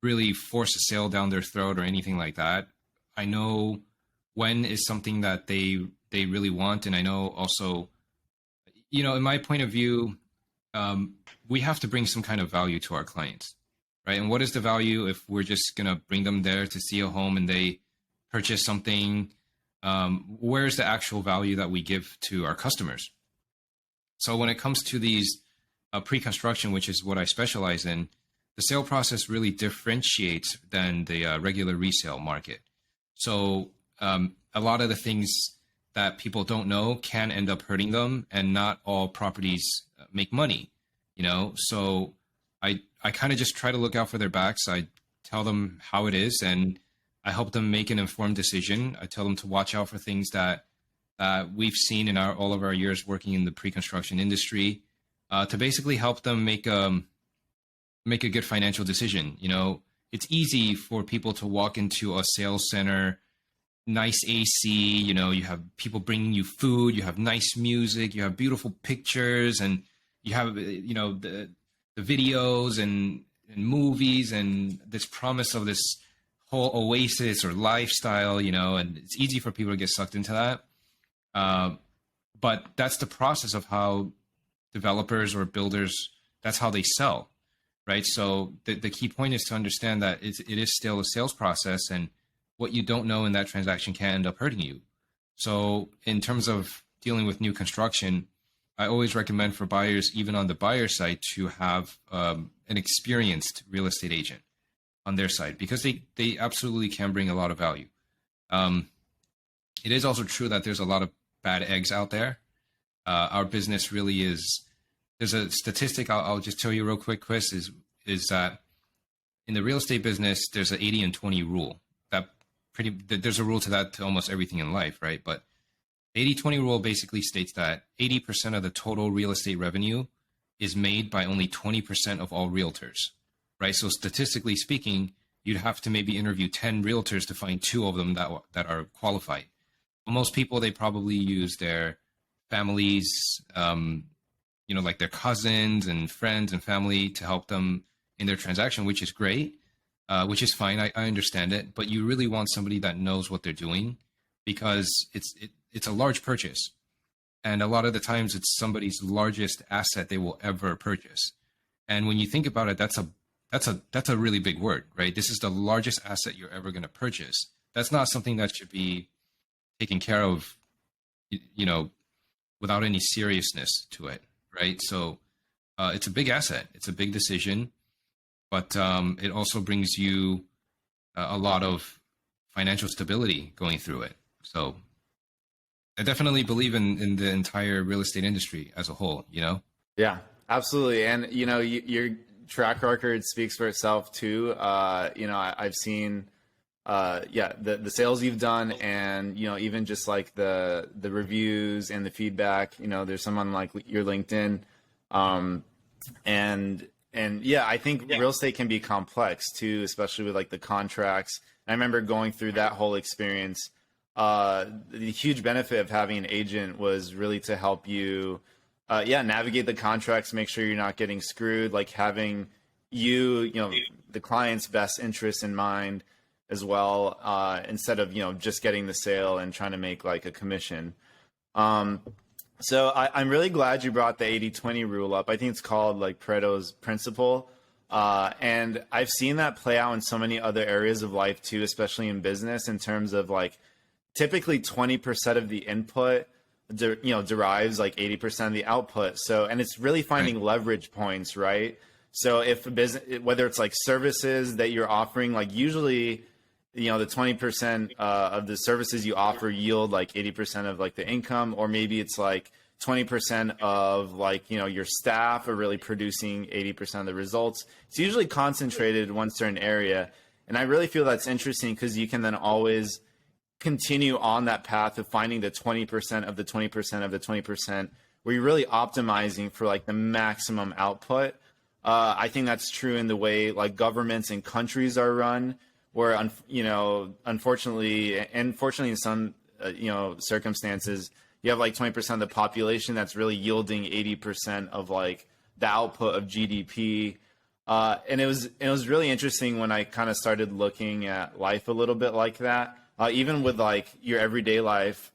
really force a sale down their throat or anything like that. I know when is something that they really want, and I know also, in my point of view, we have to bring some kind of value to our clients, right? And what is the value if we're just gonna bring them there to see a home and they purchase something? Where's the actual value that we give to our customers? So when it comes to these pre-construction, which is what I specialize in, the sale process really differentiates than the regular resale market. So a lot of the things that people don't know can end up hurting them, and not all properties make money, So I kind of just try to look out for their backs. I tell them how it is, and I help them make an informed decision. I tell them to watch out for things that that we've seen in all of our years working in the pre-construction industry, to basically help them make a good financial decision. You know, it's easy for people to walk into a sales center, nice AC, you know, you have people bringing you food, you have nice music, you have beautiful pictures, and you have, you know, the videos and movies and this promise of this whole oasis or lifestyle, you know, and it's easy for people to get sucked into that. But that's the process of how developers or builders, that's how they sell, right? So the key point is to understand that it is still a sales process, and what you don't know in that transaction can end up hurting you. So in terms of dealing with new construction, I always recommend for buyers, even on the buyer side, to have an experienced real estate agent on their side, because they absolutely can bring a lot of value. It is also true that there's a lot of bad eggs out there. Our business really is, there's a statistic I'll just tell you real quick, Chris, is that in the real estate business, there's an 80 and 20 rule. There's a rule to that to almost everything in life, right? But 80-20 rule basically states that 80% of the total real estate revenue is made by only 20% of all realtors, right? So statistically speaking, you'd have to maybe interview 10 realtors to find 2 of them that are qualified. Most people, they probably use their families, you know, like their cousins and friends and family to help them in their transaction, which is great, which is fine. I understand it, but you really want somebody that knows what they're doing, because it's a large purchase. And a lot of the times it's somebody's largest asset they will ever purchase. And when you think about it, that's a really big word, right? This is the largest asset you're ever going to purchase. That's not something that should be taken care of, you know, without any seriousness to it, right? So it's a big asset. It's a big decision, but it also brings you a lot of financial stability going through it. So I definitely believe in the entire real estate industry as a whole, you know? Yeah, absolutely. And, you know, your track record speaks for itself too. You know, I've seen, the sales you've done, and, you know, even just like the reviews and the feedback, you know, there's someone like your LinkedIn. And yeah, I think real estate can be complex too, especially with like the contracts. I remember going through that whole experience. The huge benefit of having an agent was really to help you, navigate the contracts, make sure you're not getting screwed, like having you know, the client's best interest in mind as well, instead of, you know, just getting the sale and trying to make like a commission. So I'm really glad you brought the 80-20 rule up. I think it's called like Pareto's principle. And I've seen that play out in so many other areas of life too, especially in business, in terms of like, typically 20% of the input, derives like 80% of the output. So, and it's really finding leverage points, right? So if a business, whether it's like services that you're offering, like usually, you know, the 20% of the services you offer yield like 80% of like the income, or maybe it's like 20% of like, you know, your staff are really producing 80% of the results. It's usually concentrated in one certain area. And I really feel that's interesting, because you can then always continue on that path of finding the 20% of the 20% of the 20%, where you're really optimizing for like the maximum output. I think that's true in the way like governments and countries are run, where, you know, unfortunately, and fortunately in some, you know, circumstances, you have like 20% of the population that's really yielding 80% of like the output of GDP. And it was really interesting when I kind of started looking at life a little bit like that. Even with like your everyday life,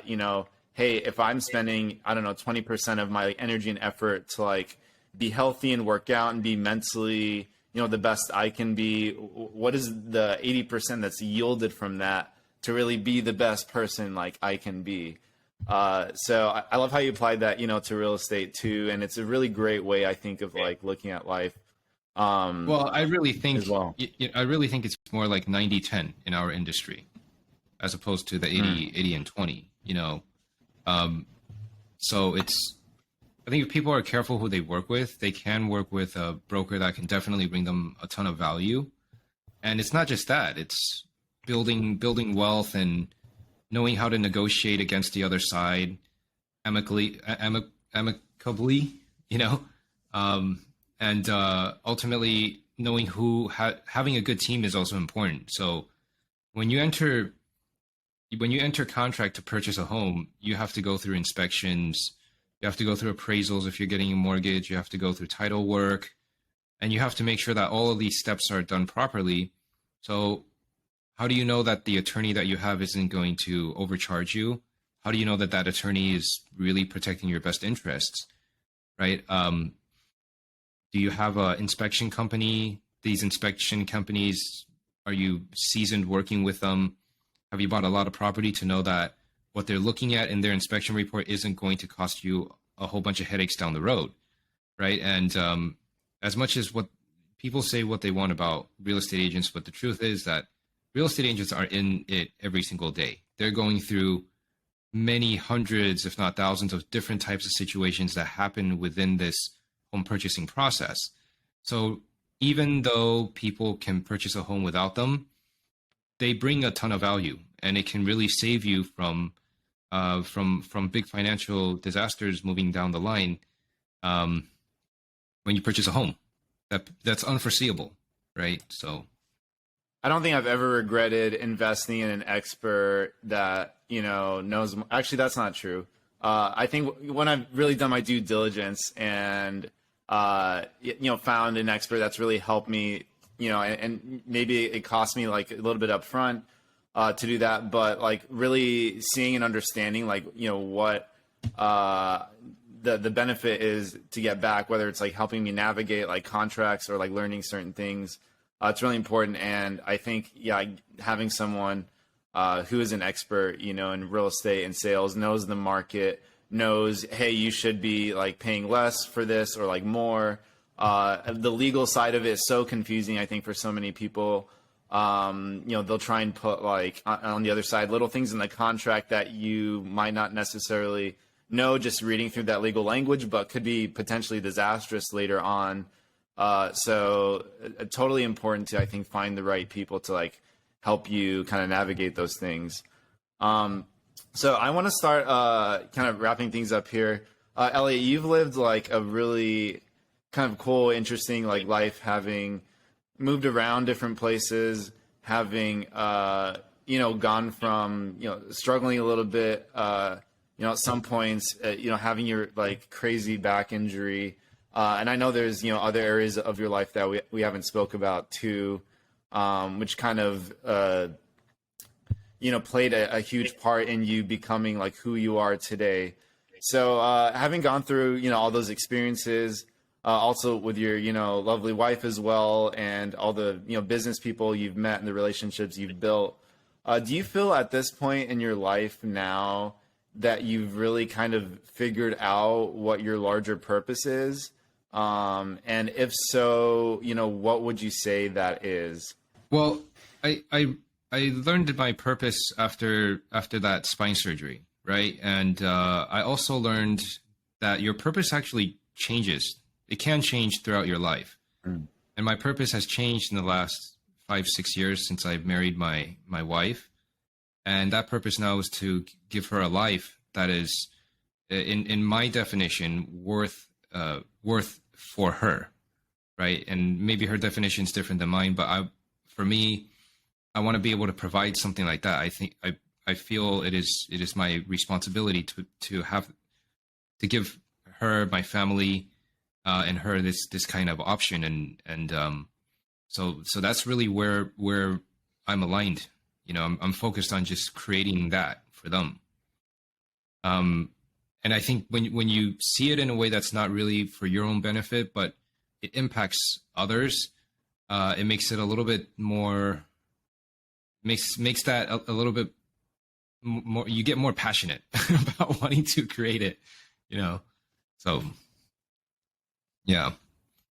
you know, hey, if I'm spending, I don't know, 20% of my energy and effort to like be healthy and work out and be mentally, you know, the best I can be, what is the 80% that's yielded from that to really be the best person like I can be? So I love how you applied that, you know, to real estate too. And it's a really great way, I think, of like looking at life. Well, I really think, as well. I really think it's more like 90-10 in our industry, as opposed to the 80 and 20, you know? So I think if people are careful who they work with, they can work with a broker that can definitely bring them a ton of value. And it's not just that, it's building wealth and knowing how to negotiate against the other side amicably, you know, and ultimately knowing having a good team is also important. So when you enter contract to purchase a home, you have to go through inspections, you have to go through appraisals if you're getting a mortgage, you have to go through title work, and you have to make sure that all of these steps are done properly. So how do you know that the attorney that you have isn't going to overcharge you? How do you know that that attorney is really protecting your best interests, right? Do you have an inspection company? These inspection companies, are you seasoned working with them? Have you bought a lot of property to know that what they're looking at in their inspection report isn't going to cost you a whole bunch of headaches down the road, right? And as much as what people say what they want about real estate agents, but the truth is that real estate agents are in it every single day. They're going through many hundreds, if not thousands, of different types of situations that happen within this home purchasing process. So even though people can purchase a home without them, they bring a ton of value, and it can really save you from big financial disasters moving down the line when you purchase a home. That's unforeseeable, right? So I don't think I've ever regretted investing in an expert that, knows. Actually, that's not true. I think when I've really done my due diligence and, found an expert that's really helped me, and maybe it cost me like a little bit up front to do that, but like really seeing and understanding what the benefit is to get back, whether it's like helping me navigate like contracts or like learning certain things. It's really important. And I think, having someone who is an expert, in real estate and sales, knows the market, knows, hey, you should be like paying less for this or like more. The legal side of it is so confusing, I think, for so many people. They'll try and put like on the other side little things in the contract that you might not necessarily know just reading through that legal language, but could be potentially disastrous later on. So totally important to, I think, find the right people to like help you kind of navigate those things. So I want to start kind of wrapping things up here. Elliot, you've lived like a really kind of cool, interesting like life, having moved around different places, having gone from struggling a little bit, at some points, having your like crazy back injury. And I know there's, other areas of your life that we haven't spoke about too, which kind of, played a huge part in you becoming like who you are today. So having gone through, all those experiences, also with your, lovely wife as well, and all the, business people you've met and the relationships you've built, do you feel at this point in your life now that you've really kind of figured out what your larger purpose is? And if so, what would you say that is? Well, I learned my purpose after that spine surgery, right? And I also learned that your purpose actually changes. It can change throughout your life. And my purpose has changed in the last 5-6 years since I've married my wife. And that purpose now is to give her a life that is, in my definition, worth for her, right? And maybe her definition is different than mine, but for me, I want to be able to provide something like that. I think I feel it is my responsibility to give her, my family, and her this kind of option, and so that's really where I'm aligned. I'm focused on just creating that for them. And I think when you see it in a way that's not really for your own benefit, but it impacts others, it makes it a little bit more, makes that a little bit more, you get more passionate about wanting to create it, so yeah.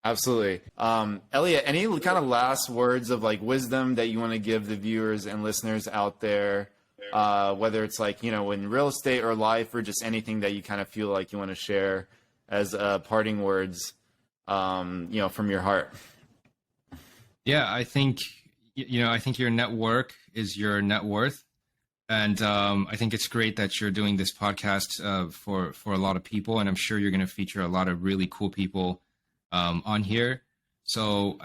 Absolutely. Elliot, any kind of last words of like wisdom that you want to give the viewers and listeners out there? Whether it's like, in real estate or life, or just anything that you kind of feel like you want to share as parting words, from your heart. Yeah, I think your network is your net worth. And I think it's great that you're doing this podcast for a lot of people, and I'm sure you're going to feature a lot of really cool people on here. So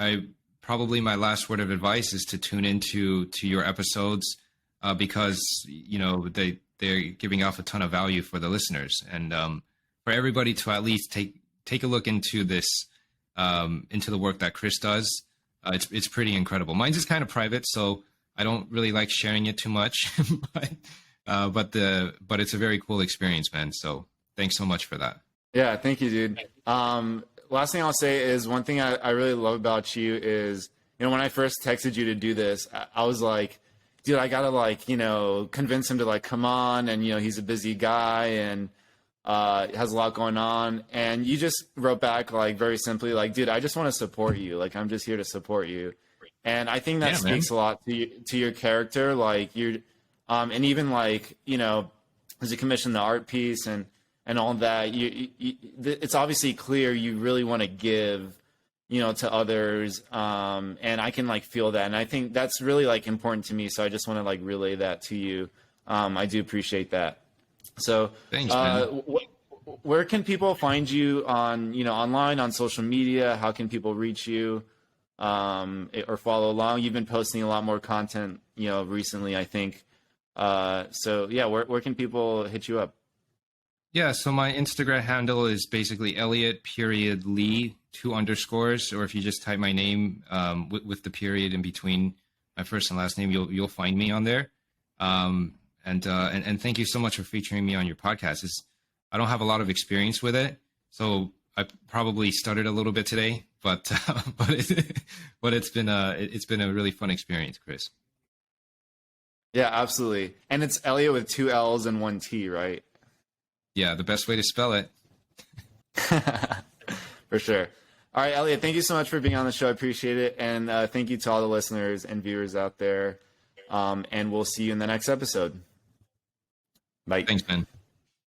probably my last word of advice is to tune into your episodes because they're giving off a ton of value for the listeners, and for everybody to at least take a look into this into the work that Chris does. It's pretty incredible. Mine's is kind of private, so I don't really like sharing it too much, but it's a very cool experience, man. So thanks so much for that. Yeah, thank you, dude. Last thing I'll say is one thing I really love about you is, when I first texted you to do this, I was like, dude, I gotta convince him to come on, and he's a busy guy and has a lot going on, and you just wrote back very simply dude, I just want to support you, I'm just here to support you. And I think that speaks a lot to your character, you're and even as you commission the art piece and all that, it's obviously clear you really want to give to others, and I can feel that, and I think that's really important to me, so I just want to relay that to you. I do appreciate that. So thanks, man. Where can people find you on online, on social media? How can people reach you or follow along? You've been posting a lot more content recently, I think, so yeah, where can people hit you up? Yeah, so my Instagram handle is basically Elliot_Lee 2 underscores, or if you just type my name with the period in between my first and last name, you'll find me on there. And thank you so much for featuring me on your podcast. I don't have a lot of experience with it, so I probably stuttered a little bit today, but it's been a really fun experience, Chris. Yeah, absolutely. And it's Elliot with 2 L's and 1 T, right? Yeah, the best way to spell it. For sure. All right, Elliot, thank you so much for being on the show. I appreciate it. And thank you to all the listeners and viewers out there. And we'll see you in the next episode. Bye. Thanks, man.